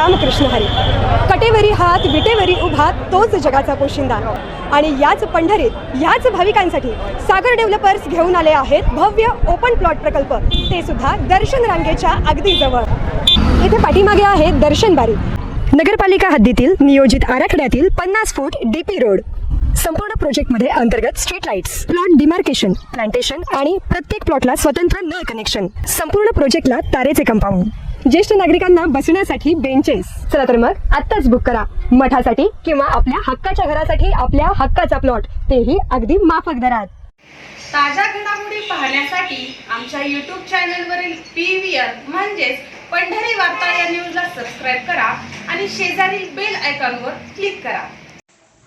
रामकृष्ण हरी. कटेवरी हात विटेवरी उभा तोच जगाचा पोशिंदा. आणि याच पंढरीत याच भाविकांसाठी सागर डेव्हलपर्स घेऊन आले आहेत भव्य ओपन प्लॉट प्रकल्प, ते सुद्धा दर्शन रांगेच्या अगदी जवळ. इथे पाठीमागे आहे दर्शन बारी. नगरपालिका हद्दीतील नियोजित आराखड्यातील 50 फूट डीपी रोड. संपूर्ण प्रोजेक्टमध्ये अंतर्गत street lights, plot demarcation, plantation आणि प्रत्येक प्लॉटला स्वतंत्र नळ कनेक्शन. संपूर्ण प्रोजेक्टला तारेचे कंपाऊंड, ज्येष्ठ नागरिकांना बसण्यासाठी बेंचेस. चला तर मग आत्ताच बुक करा मठासाठी किंवा आपल्या हक्काच्या घरासाठी आपल्या हक्काचा प्लॉट, तेही अगदी माफक दरात. ताज्या घडामोडी पाहण्यासाठी आमच्या YouTube चॅनलवरील PVR म्हणजेच पंढरी वार्ता या न्यूजला सबस्क्राईब करा आणि शेजारील बेल आयकॉनवर क्लिक करा.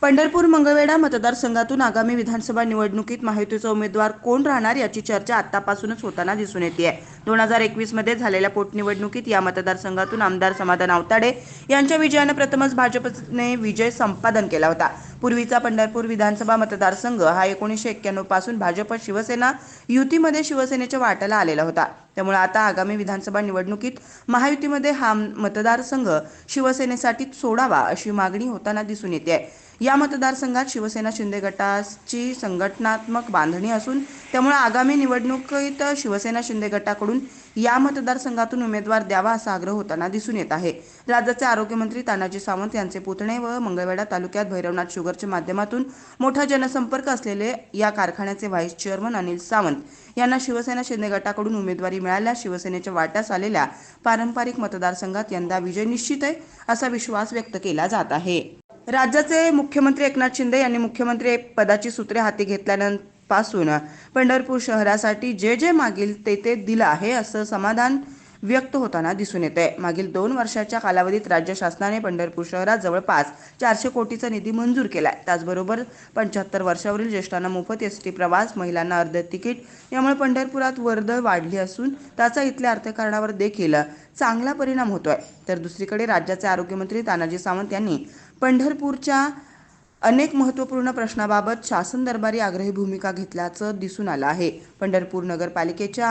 पंढरपूर मंगळवेढा मतदारसंघातून आगामी विधानसभा निवडणुकीत महायुतीचा उमेदवार कोण राहणार याची चर्चा आतापासूनच होताना दिसून येते. 2021 मध्ये झालेल्या पोटनिवडणुकीत या मतदारसंघातून आमदार समाधान आवताडे यांच्या विजयाने प्रथमच भाजपने विजय संपादन केला होता. पूर्वीचा पंढरपूर विधानसभा मतदारसंघ हा 1991 पासून भाजप शिवसेना युतीमध्ये शिवसेनेच्या वाट्याला आलेला होता. त्यामुळे आता आगामी विधानसभा निवडणुकीत महायुतीमध्ये हा मतदारसंघ शिवसेनेसाठी सोडावा अशी मागणी होताना दिसून येते. या मतदारसंघात शिवसेना शिंदे गटाची संघटनात्मक बांधणी असून त्यामुळे आगामी निवडणुकीत शिवसेना शिंदे गटाकडून या मतदारसंघातून उमेदवार द्यावा असा आग्रह होताना दिसून येत आहे. राज्याचे आरोग्यमंत्री तानाजी सावंत यांचे पुतणे व मंगळवेढा तालुक्यात भैरवनाथ शुगरच्या माध्यमातून मोठा जनसंपर्क असलेले या कारखान्याचे व्हाईस चेअरमन अनिल सावंत यांना शिवसेना शिंदे गटाकडून उमेदवारी मिळाल्यास शिवसेनेच्या वाट्यास आलेल्या पारंपरिक मतदारसंघात यंदा विजय निश्चित आहे असा विश्वास व्यक्त केला जात आहे. राज्याचे मुख्यमंत्री एकनाथ शिंदे यांनी मुख्यमंत्री पदाची सूत्रे हाती घेतल्यापासून पंढरपूर शहरासाठी जे जे मागील ते दिलं आहे असं समाधान व्यक्त होताना दिसून येते. मागील 2 वर्षाच्या कालावधीत राज्य शासनाने पंढरपूर शहरात जवळपास 400 कोटीचा निधी मंजूर केलाय. त्याचबरोबर 75 वर्षावरील ज्येष्ठांना मोफत एसटी प्रवास, महिलांना अर्ध तिकीट यामुळे पंढरपुरात वर्दळ वाढली असून त्याचा इथल्या अर्थकारणावर देखील चांगला परिणाम होतोय. तर दुसरीकडे राज्याचे आरोग्यमंत्री तानाजी सावंत यांनी पंढरपूरच्या अनेक महत्त्वपूर्ण प्रश्नाबाबत शासन दरबारी आग्रही भूमिका घेतल्याचं दिसून आलं आहे. पंढरपूर नगरपालिकेच्या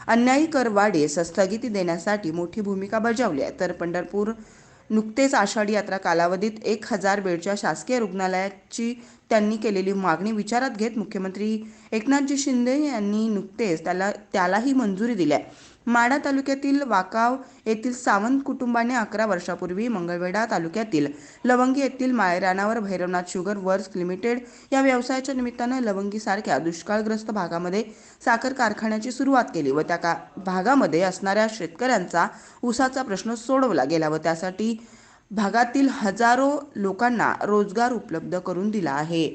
अन्यायी करवाढीस स्थगिती देण्यासाठी मोठी भूमिका बजावली आहे. तर पंढरपूर नुकतेच आषाढी यात्रा कालावधीत 1000 बेडच्या शासकीय रुग्णालयाची त्यांनी केलेली मागणी विचारात घेत मुख्यमंत्री एकनाथजी शिंदे यांनी नुकतेच त्यालाही मंजुरी दिली आहे. माढा तालुक्यातील वाकाव येथील सावंत कुटुंबाने 11 वर्षापूर्वी मंगळवेढा तालुक्यातील लवंगी येथील माळरानावर भैरवनाथ शुगर वर्क्स लिमिटेड या व्यवसायाच्या निमित्तानं लवंगीसारख्या दुष्काळग्रस्त भागामध्ये साखर कारखान्याची सुरुवात केली व त्या भागामध्ये असणाऱ्या शेतकऱ्यांचा ऊसाचा प्रश्न सोडवला गेला व त्यासाठी भागातील हजारो लोकांना रोजगार उपलब्ध करून दिला आहे.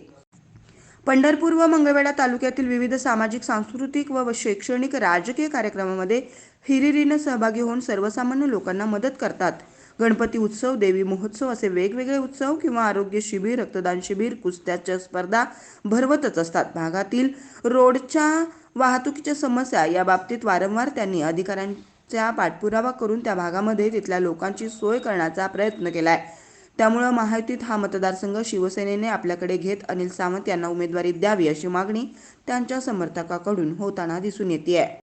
पंढरपूर व मंगळवेढा तालुक्यातील विविध सामाजिक, सांस्कृतिक व शैक्षणिक, राजकीय कार्यक्रमामध्ये हिरिरीने सहभागी होऊन सर्वसामान्य लोकांना मदत करतात. गणपती उत्सव, देवी महोत्सव असे वेगवेगळे उत्सव किंवा आरोग्य शिबिर, रक्तदान शिबिर, कुस्त्याच्या स्पर्धा भरवतच असतात. भागातील रोडच्या वाहतुकीच्या समस्या या बाबतीत वारंवार त्यांनी अधिकाऱ्यांचा पाठपुरावा करून त्या भागामध्ये तिथल्या लोकांची सोय करण्याचा प्रयत्न केलाय. त्यामुळे महायुतीत हा मतदारसंघ शिवसेनेने आपल्याकडे घेत अनिल सावंत यांना उमेदवारी द्यावी अशी मागणी त्यांच्या समर्थकांकडून होताना दिसून येते.